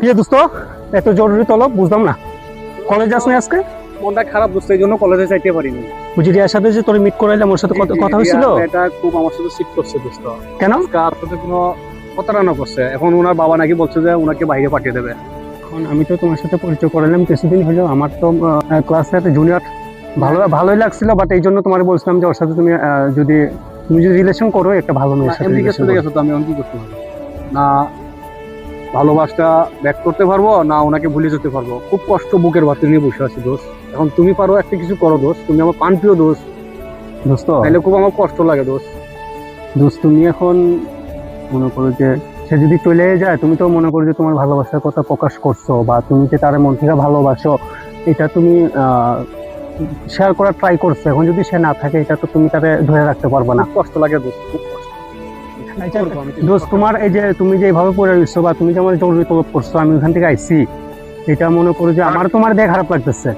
কি দোস্ত, এত জরুরি তলব বুঝলাম না। কলেজ যাস না আজকে? মনটা খারাপ দোস্ত, এই জন্য কলেজে যাইতে পারিনি। বুঝি রিয়ার সাথে যে তোর মিট করাইলাম, ওর সাথে কথা হয়েছিল? এটা খুব আমার সাথে সিট করছে দোস্ত। কেন? কার সাথে কোনো প্রতারণা করছে। এখন ওনার বাবা নাকি বলছে যে ওনাকে বাইরে পাঠিয়ে দেবে। এখন আমি তো তোমার সাথে পরিচয় করালাম কিছুদিন হলো, আমার তো ক্লাসে একটা জুনিয়র ভালোই লাগছিল, বাট এই জন্য তোমার বলছিলাম যে ওর সাথে তুমি যদি রিলেশন করো একটা ভালো মেয়ের সাথে এমনিকে relation চলে করো। গেছে, তো আমি এখন কি করতে পারবো? না ভালোবাসা ব্যাক করতে পারবো, না ওনাকে ভুলে যেতে পারবো। খুব কষ্ট বুকের ভাতে নিয়ে বসে আছি দোস্ত। এখন তুমি পারো একটা কিছু করো দোস্ত, তুমি আমার প্রাণপ্রিয় দোস্ত, দোস্ত তাইলে খুব আমার কষ্ট লাগে দোস্ত। দোস্ত তুমি এখন মনে করো যে সে যদি চলে যায়, তুমি তো মনে করো যে তোমার ভালোবাসার কথা প্রকাশ করছো বা তুমি যে তার মন থেকে ভালোবাসো, এটা তুমি শেয়ার করার ট্রাই করছো। এখন যদি সে না থাকে, এটা তো তুমি তাকে ধরে রাখতে পারবে না। খুব কষ্ট লাগে দোস্ত, খুব কষ্ট। আচ্ছা, দোস্ত তোমার এই যে তুমি যে এইভাবে পড়ে রয়েছো বা তুমি যে আমার জরুরি তলব করছো, আমি ওখান থেকে আইছি, এটা মনে করো যে আমার তোমার দেখে খারাপ লাগতেছে।